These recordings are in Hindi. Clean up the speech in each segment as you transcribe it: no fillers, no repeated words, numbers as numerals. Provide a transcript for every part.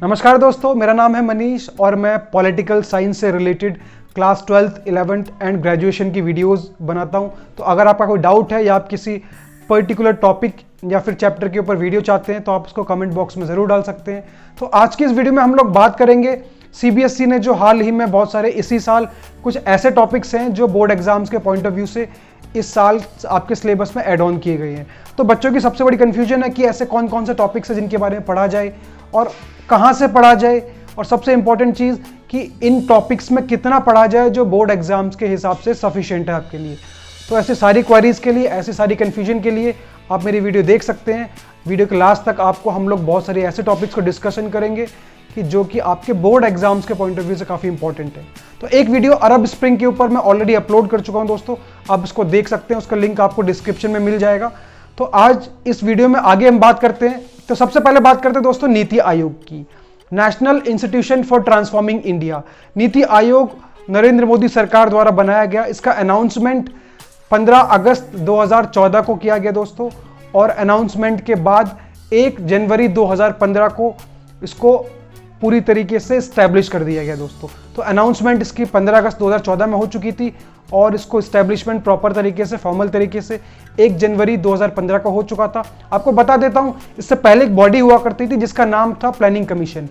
नमस्कार दोस्तों, मेरा नाम है मनीष और मैं पॉलिटिकल साइंस से related class 12th 11th and graduation की वीडियोस बनाता हूं। तो अगर आपका कोई डाउट है या आप किसी पर्टिकुलर टॉपिक या फिर चैप्टर के ऊपर वीडियो चाहते हैं तो आप उसको कमेंट बॉक्स में ज़रूर डाल सकते हैं। तो आज की इस वीडियो में हम लोग बात करेंगे सीबीएसई ने जो हाल ही में बहुत सारे इसी साल कुछ ऐसे टॉपिक्स हैं जो बोर्ड एग्जाम्स के पॉइंट ऑफ व्यू से इस साल आपके सिलेबस में ऐड ऑन किए गए हैं। तो बच्चों की सबसे बड़ी कन्फ्यूजन है कि ऐसे कौन कौन से टॉपिक्स हैं जिनके बारे में पढ़ा जाए और कहाँ से पढ़ा जाए, और सबसे इंपॉर्टेंट चीज़ कि इन टॉपिक्स में कितना पढ़ा जाए जो बोर्ड एग्जाम्स के हिसाब से सफिशिएंट है आपके लिए। तो ऐसे सारी क्वेरीज के लिए, ऐसे सारी कन्फ्यूजन के लिए आप मेरी वीडियो देख सकते हैं। वीडियो के लास्ट तक आपको हम लोग बहुत सारे ऐसे टॉपिक्स को डिस्कशन करेंगे कि जो कि आपके बोर्ड एग्जाम्स के पॉइंट ऑफ व्यू से काफ़ी इंपॉर्टेंट है। तो एक वीडियो अरब स्प्रिंग के ऊपर मैं ऑलरेडी अपलोड कर चुका हूं दोस्तों, आप इसको देख सकते हैं, उसका लिंक आपको डिस्क्रिप्शन में मिल जाएगा। तो आज इस वीडियो में आगे हम बात करते हैं। तो सबसे पहले बात करते हैं दोस्तों नीति आयोग की। National institution for transforming India, NITI Aayog Narendra Modi सरकार द्वारा बनाया गया। इसका अनाउंसमेंट 15 अगस्त 2014 को किया गया दोस्तों, और अनाउंसमेंट के बाद 1 जनवरी 2015 को इसको पूरी तरीके से स्टैब्लिश कर दिया गया दोस्तों। तो अनाउंसमेंट इसकी 15 अगस्त 2014 में हो चुकी थी और इसको इस्टेब्लिशमेंट प्रॉपर तरीके से, फॉर्मल तरीके से 1 जनवरी 2015 को हो चुका था। आपको बता देता हूं, इससे पहले एक बॉडी हुआ करती थी जिसका नाम था प्लानिंग कमीशन।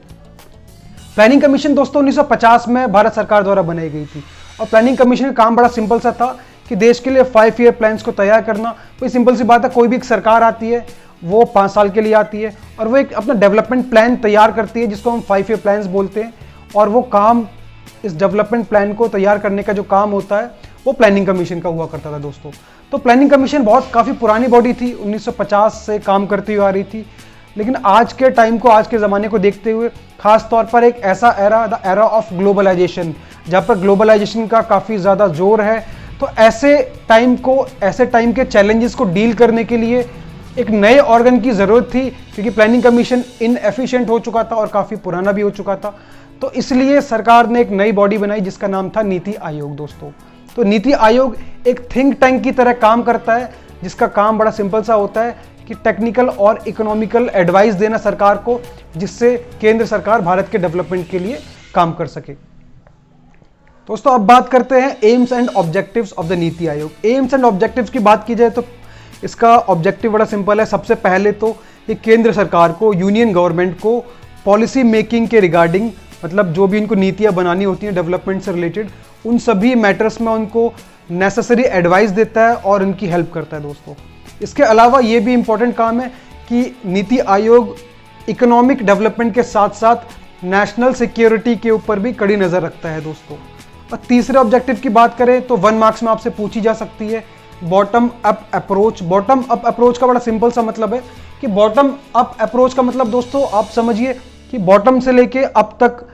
प्लानिंग कमीशन दोस्तों 1950 में भारत सरकार द्वारा बनाई गई थी, और प्लानिंग कमीशन का काम बड़ा सिंपल सा था कि देश के लिए 5 ईयर प्लान्स को तैयार करना। कोई सिंपल सी बात है, कोई भी एक सरकार आती है वो 5 साल के लिए आती है और वो एक अपना डेवलपमेंट प्लान तैयार करती है जिसको हम 5 ईयर प्लान्स बोलते हैं, और वो काम, इस डेवलपमेंट प्लान को तैयार करने का जो काम होता है वो प्लानिंग कमीशन का हुआ करता था दोस्तों। तो प्लानिंग कमीशन काफ़ी पुरानी बॉडी थी, 1950 से काम करती हुई आ रही थी। लेकिन आज के टाइम को, आज के ज़माने को देखते हुए, खास तौर पर एक ऐसा era, the era of globalisation, जहाँ पर ग्लोबलाइजेशन का काफ़ी ज़्यादा जोर है, तो ऐसे टाइम के चैलेंजेस को डील करने के लिए एक नए ऑर्गन की ज़रूरत थी, क्योंकि प्लानिंग कमीशन इनएफिशिएंट हो चुका था और काफ़ी पुराना भी हो चुका था। तो इसलिए सरकार ने एक नई बॉडी बनाई जिसका नाम था नीति आयोग दोस्तों। तो नीति आयोग एक थिंक टैंक की तरह काम करता है, जिसका काम बड़ा सिंपल सा होता है कि टेक्निकल और इकोनॉमिकल एडवाइस देना सरकार को, जिससे केंद्र सरकार भारत के डेवलपमेंट के लिए काम कर सके। दोस्तों अब बात करते हैं AIIMS and objectives of the NITI Aayog. AIIMS and objectives की बात की जाए तो इसका ऑब्जेक्टिव बड़ा सिंपल है। सबसे पहले तो ये केंद्र सरकार को, यूनियन गवर्नमेंट को पॉलिसी मेकिंग के रिगार्डिंग, मतलब जो भी इनको नीतियां बनानी होती हैं डेवलपमेंट से रिलेटेड, उन सभी मैटर्स में उनको नेसेसरी एडवाइस देता है और उनकी हेल्प करता है दोस्तों। इसके अलावा ये भी इंपॉर्टेंट काम है कि नीति आयोग इकोनॉमिक डेवलपमेंट के साथ साथ नेशनल सिक्योरिटी के ऊपर भी कड़ी नज़र रखता है दोस्तों। और तीसरे ऑब्जेक्टिव की बात करें तो 1 मार्क्स में आपसे पूछी जा सकती है, bottom up approach. Bottom up approach का बड़ा सिंपल सा मतलब है कि बॉटम अप अप्रोच का मतलब दोस्तों आप समझिए कि बॉटम से लेके अप तक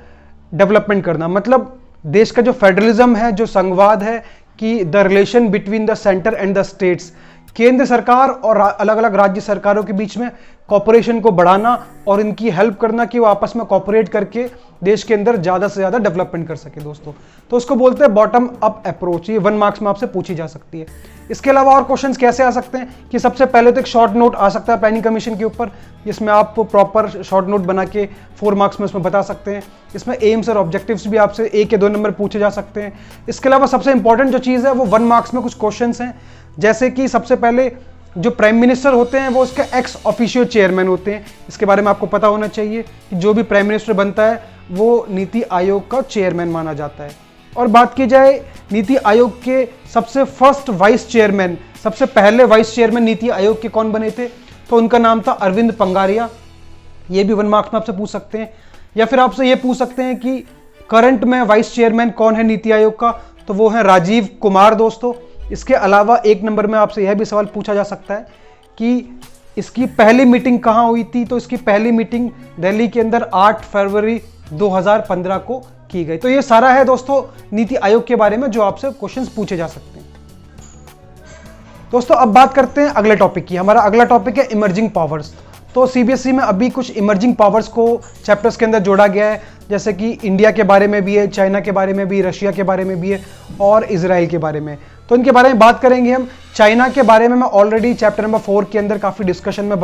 डेवलपमेंट करना। मतलब देश का जो फेडरलिज्म है, जो संघवाद है, कि the relation between the centre and the states, केंद्र सरकार और अलग अलग राज्य सरकारों के बीच में कॉपरेशन को बढ़ाना और इनकी हेल्प करना कि वो आपस में कॉपरेट करके देश के अंदर ज़्यादा से ज़्यादा डेवलपमेंट कर सके दोस्तों। तो उसको बोलते हैं बॉटम अप अप्रोच। ये 1 मार्क्स में आपसे पूछी जा सकती है। इसके अलावा और क्वेश्चंस कैसे आ सकते हैं कि सबसे पहले तो एक शॉर्ट नोट आ सकता है प्लानिंग कमीशन के ऊपर, जिसमें आप प्रॉपर शॉर्ट नोट बना के 4 मार्क्स में उसमें बता सकते हैं। इसमें एम्स और ऑब्जेक्टिव्स भी आपसे 1 या 2 नंबर पूछे जा सकते हैं। इसके अलावा सबसे इंपॉर्टेंट जो चीज़ है वो 1 मार्क्स में कुछ क्वेश्चन हैं, जैसे कि सबसे पहले जो प्राइम मिनिस्टर होते हैं वो उसके एक्स ऑफिशियो चेयरमैन होते हैं। इसके बारे में आपको पता होना चाहिए कि जो भी प्राइम मिनिस्टर बनता है वो नीति आयोग का चेयरमैन माना जाता है। और बात की जाए नीति आयोग के सबसे फर्स्ट वाइस चेयरमैन, सबसे पहले वाइस चेयरमैन नीति आयोग के कौन बने थे, तो उनका नाम था अरविंद पंगारिया। ये भी 1 मार्क्स में आपसे पूछ सकते हैं। या फिर आपसे ये पूछ सकते हैं कि करंट में वाइस चेयरमैन कौन है नीति आयोग का, तो वो है राजीव कुमार दोस्तों। इसके अलावा 1 नंबर में आपसे यह भी सवाल पूछा जा सकता है कि इसकी पहली मीटिंग कहाँ हुई थी, तो इसकी पहली मीटिंग दिल्ली के अंदर 8 फरवरी 2015 को की गई। तो ये सारा है दोस्तों नीति आयोग के बारे में जो आपसे क्वेश्चंस पूछे जा सकते हैं। दोस्तों अब बात करते हैं अगले टॉपिक की। हमारा अगला टॉपिक है इमर्जिंग पावर्स। तो सीबीएसई में अभी कुछ इमर्जिंग पावर्स को चैप्टर्स के अंदर जोड़ा गया है, जैसे कि इंडिया के बारे में भी है, चाइना के बारे में भी, रशिया के बारे में भी है और इजराइल के बारे में। तो इनके बारे में बात करेंगे हम। चाइना के बारे में मैं ऑलरेडी चैप्टर नंबर 4 के अंदर काफ़ी डिस्कशन में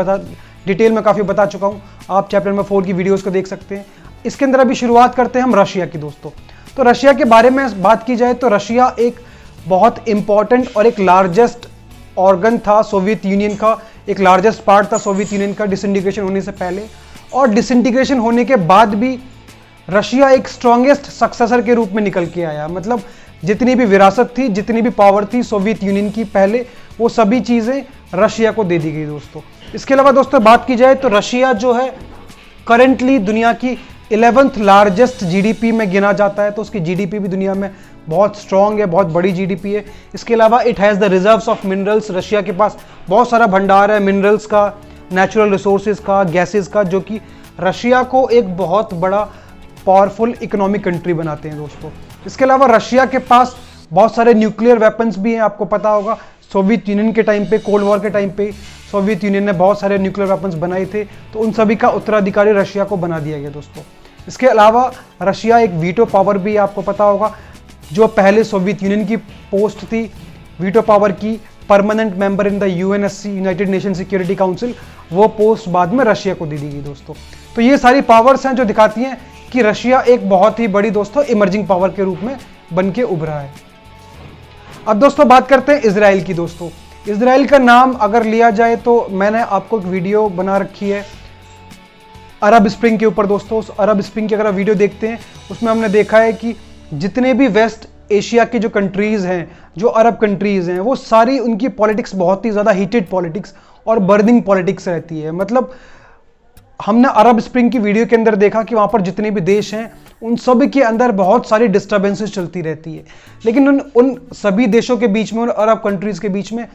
डिटेल में काफ़ी बता चुका हूँ। आप चैप्टर नंबर 4 की वीडियोस को देख सकते हैं। इसके अंदर अभी शुरुआत करते हैं हम रशिया की दोस्तों। तो रशिया के बारे में बात की जाए तो रशिया एक बहुत इंपॉर्टेंट और एक लार्जेस्ट ऑर्गन था सोवियत यूनियन का, एक लार्जेस्ट पार्ट था सोवियत यूनियन का डिसइंटीग्रेशन होने से पहले, और डिसइंटीग्रेशन होने के बाद भी रशिया एक स्ट्रॉन्गेस्ट सक्सेसर के रूप में निकल के आया। मतलब जितनी भी विरासत थी, जितनी भी पावर थी सोवियत यूनियन की पहले, वो सभी चीज़ें रशिया को दे दी गई दोस्तों। इसके अलावा दोस्तों बात की जाए तो रशिया जो है करेंटली दुनिया की 11th लार्जेस्ट जीडीपी में गिना जाता है, तो उसकी जीडीपी भी दुनिया में बहुत स्ट्रॉन्ग है, बहुत बड़ी जीडीपी है। इसके अलावा it has the reserves of minerals, Russia के पास बहुत सारा भंडार है मिनरल्स का, नेचुरल रिसोर्सेज का, गैसेस का, जो कि रशिया को एक बहुत बड़ा पावरफुल इकोनॉमिक कंट्री बनाते हैं दोस्तों। इसके अलावा रशिया के पास बहुत सारे न्यूक्लियर वेपन्स भी हैं, आपको पता होगा सोवियत यूनियन के टाइम पे, कोल्ड वॉर के टाइम पे सोवियत यूनियन ने बहुत सारे न्यूक्लियर वेपन्स बनाए थे, तो उन सभी का उत्तराधिकारी रशिया को बना दिया गया दोस्तों। इसके अलावा रशिया एक वीटो पावर भी, आपको पता होगा, जो पहले सोवियत यूनियन की पोस्ट थी वीटो पावर की, permanent member in the UNSC, United nation security council, वो पोस्ट बाद में रशिया को दे दी गई दोस्तों। तो ये सारी पावर्स हैं जो दिखाती हैं कि रशिया एक बहुत ही बड़ी दोस्तों इमर्जिंग पावर के रूप में बन के उभरा है। अब दोस्तों बात करते हैं इजराइल की दोस्तों। इजराइल का नाम अगर लिया जाए तो मैंने आपको एक वीडियो बना रखी है अरब स्प्रिंग के ऊपर दोस्तों। उस अरब स्प्रिंग की अगर आप वीडियो देखते हैं उसमें हमने देखा है कि जितने भी वेस्ट एशिया की जो कंट्रीज़ हैं, जो अरब कंट्रीज़ हैं, वो सारी उनकी पॉलिटिक्स बहुत ही ज़्यादा हीटेड पॉलिटिक्स और बर्निंग पॉलिटिक्स रहती है। मतलब हमने अरब स्प्रिंग की वीडियो के अंदर देखा कि वहाँ पर जितने भी देश हैं उन सब के अंदर बहुत सारी डिस्टर्बेंसेस चलती रहती है, लेकिन उन सभी देशों के बीच में, उन अरब कंट्रीज़ के बीच में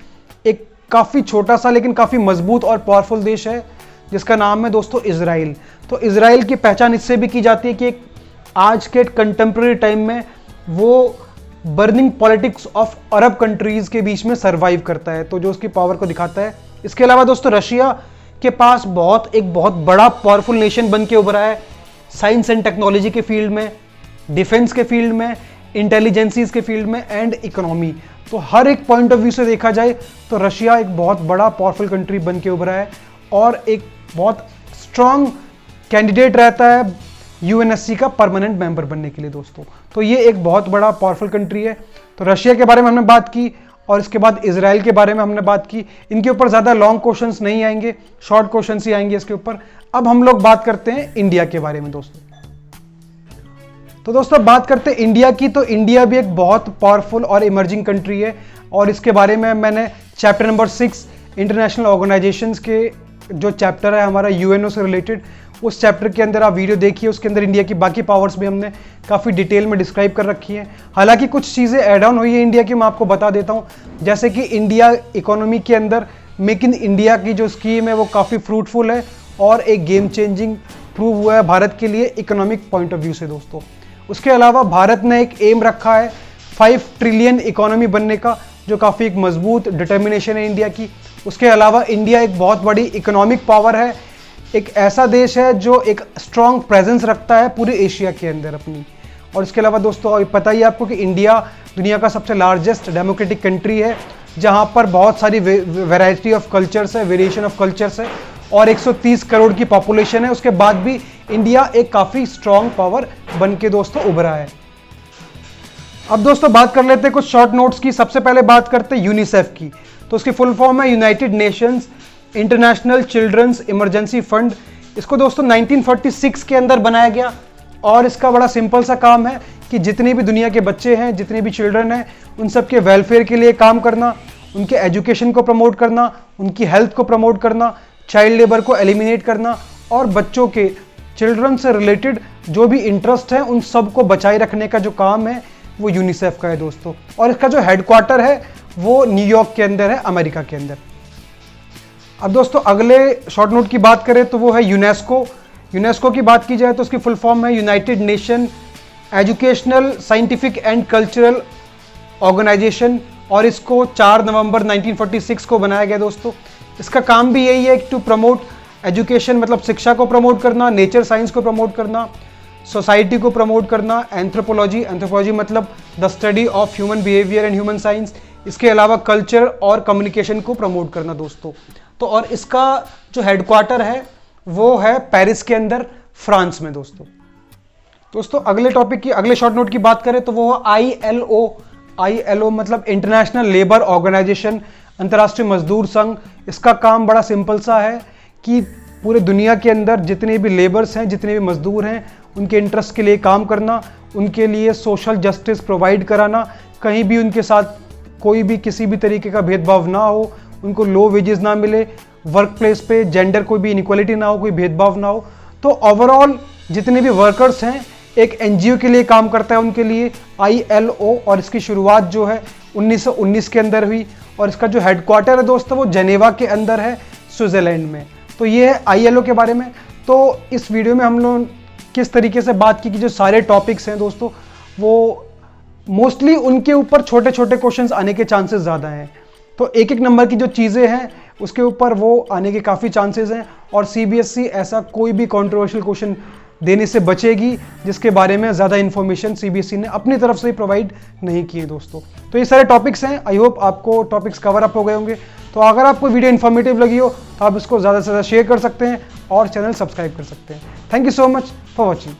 एक काफ़ी छोटा सा लेकिन काफ़ी मजबूत और पावरफुल देश है जिसका नाम है दोस्तों इजराइल। तो इजराइल की पहचान इससे भी की जाती है कि एक आज के कंटेम्प्रेरी टाइम में वो burning politics of Arab countries के बीच में सर्वाइव करता है, तो जो उसकी पावर को दिखाता है। इसके अलावा दोस्तों रशिया के पास एक बहुत बड़ा पावरफुल नेशन बन के उभरा है साइंस एंड टेक्नोलॉजी के फील्ड में, डिफेंस के फील्ड में, इंटेलिजेंसीज के फील्ड में एंड इकोनॉमी। तो हर एक पॉइंट ऑफ व्यू से देखा जाए तो रशिया एक बहुत बड़ा पावरफुल कंट्री बन के उभरा है और एक बहुत स्ट्रांग कैंडिडेट रहता है यूएनएससी का परमानेंट मेंबर बनने के लिए दोस्तों। तो ये एक बहुत बड़ा पावरफुल कंट्री है। तो रशिया के बारे में हमने बात की और इसके बाद इजराइल के बारे में हमने बात की। इनके ऊपर ज़्यादा लॉन्ग क्वेश्चंस नहीं आएंगे, शॉर्ट क्वेश्चंस ही आएंगे इसके ऊपर। अब हम लोग बात करते हैं इंडिया के बारे में दोस्तों। तो दोस्तों बात करते हैं इंडिया की। तो इंडिया भी एक बहुत पावरफुल और इमर्जिंग कंट्री है और इसके बारे में मैंने चैप्टर नंबर 6 इंटरनेशनल ऑर्गेनाइजेशंस के जो चैप्टर है हमारा यूएनओ से रिलेटेड, उस चैप्टर के अंदर आप वीडियो देखिए, उसके अंदर इंडिया की बाकी पावर्स भी हमने काफ़ी डिटेल में डिस्क्राइब कर रखी हैं। हालांकि कुछ चीज़ें ऐड ऑन हुई है इंडिया की, मैं आपको बता देता हूं, जैसे कि इंडिया इकोनॉमी के अंदर मेक इन इंडिया की जो स्कीम है वो काफ़ी फ्रूटफुल है और एक गेम चेंजिंग प्रूव हुआ है भारत के लिए इकोनॉमिक पॉइंट ऑफ व्यू से दोस्तों। उसके अलावा भारत ने एक एम रखा है 5 ट्रिलियन इकोनॉमी बनने का, जो काफ़ी एक मजबूत डिटर्मिनेशन है इंडिया की। उसके अलावा इंडिया एक बहुत बड़ी इकोनॉमिक पावर है, एक ऐसा देश है जो एक स्ट्रॉन्ग प्रेजेंस रखता है पूरे एशिया के अंदर अपनी। और इसके अलावा दोस्तों पता ही आपको कि इंडिया दुनिया का सबसे लार्जेस्ट डेमोक्रेटिक कंट्री है, जहां पर बहुत सारी वैरायटी ऑफ कल्चर्स है, वेरिएशन ऑफ कल्चर्स है और 130 करोड़ की पॉपुलेशन है। उसके बाद भी इंडिया एक काफ़ी स्ट्रॉन्ग पावर बन के दोस्तों उभरा है। अब दोस्तों बात कर लेते हैं कुछ शॉर्ट नोट्स की। सबसे पहले बात करते हैं यूनिसेफ की। तो उसकी फुल फॉर्म है United Nations International Children's Emergency Fund. इसको दोस्तों 1946 के अंदर बनाया गया और इसका बड़ा सिंपल सा काम है कि जितने भी दुनिया के बच्चे हैं, जितने भी चिल्ड्रन हैं, उन सब के वेलफेयर के लिए काम करना, उनके एजुकेशन को प्रमोट करना, उनकी हेल्थ को प्रमोट करना, चाइल्ड लेबर को एलिमिनेट करना और बच्चों के चिल्ड्रन से रिलेटेड जो भी इंटरेस्ट है उन सब को बचाए रखने का जो काम है वो यूनिसेफ का है दोस्तों। और इसका जो हेडक्वार्टर है वो न्यूयॉर्क के अंदर है, अमेरिका के अंदर। अब दोस्तों अगले शॉर्ट नोट की बात करें तो वो है यूनेस्को। यूनेस्को की बात की जाए तो उसकी फुल फॉर्म है United Nation Educational Scientific and Cultural Organization और इसको 4 नवंबर 1946 को बनाया गया दोस्तों। इसका काम भी यही है टू प्रमोट एजुकेशन, मतलब शिक्षा को प्रमोट करना, नेचर साइंस को प्रमोट करना, सोसाइटी को प्रमोट करना, एंथ्रोपोलॉजी मतलब the study of human behaviour and human science, इसके अलावा कल्चर और कम्युनिकेशन को प्रमोट करना दोस्तों। तो और इसका जो हेडक्वार्टर है वो है पेरिस के अंदर, फ्रांस में दोस्तों। दोस्तों अगले शॉर्ट नोट की बात करें तो वो ILO मतलब इंटरनेशनल लेबर ऑर्गेनाइजेशन, अंतर्राष्ट्रीय मजदूर संघ। इसका काम बड़ा सिंपल सा है कि पूरे दुनिया के अंदर जितने भी लेबर्स हैं, जितने भी मजदूर हैं, उनके इंटरेस्ट के लिए काम करना, उनके लिए सोशल जस्टिस प्रोवाइड कराना, कहीं भी उनके साथ कोई भी किसी भी तरीके का भेदभाव ना हो, उनको लो वेजेस ना मिले, वर्क प्लेस पे जेंडर कोई भी इनइक्वालिटी ना हो, कोई भेदभाव ना हो। तो ओवरऑल जितने भी वर्कर्स हैं एक एनजीओ के लिए काम करता है, उनके लिए ILO। और इसकी शुरुआत जो है 1919 के अंदर हुई और इसका जो हेडक्वार्टर है दोस्तों वो जेनेवा के अंदर है, स्विट्जरलैंड में। तो ये है ILO के बारे में। तो इस वीडियो में हम लोग किस तरीके से बात की कि जो सारे टॉपिक्स हैं दोस्तों वो मोस्टली उनके ऊपर छोटे छोटे क्वेश्चंस आने के चांसेस ज़्यादा हैं। तो एक एक नंबर की जो चीज़ें हैं उसके ऊपर वो आने के काफ़ी चांसेस हैं और CBSE ऐसा कोई भी कंट्रोवर्शियल क्वेश्चन देने से बचेगी जिसके बारे में ज़्यादा इन्फॉर्मेशन CBSE ने अपनी तरफ से प्रोवाइड नहीं की है दोस्तों। तो ये सारे टॉपिक्स हैं, आई होप आपको टॉपिक्स कवर अप हो गए होंगे। तो अगर आपको वीडियो इन्फॉर्मेटिव लगी हो तो आप इसको ज़्यादा से ज़्यादा शेयर कर सकते हैं और चैनल सब्सक्राइब कर सकते हैं। Thank you so much for watching.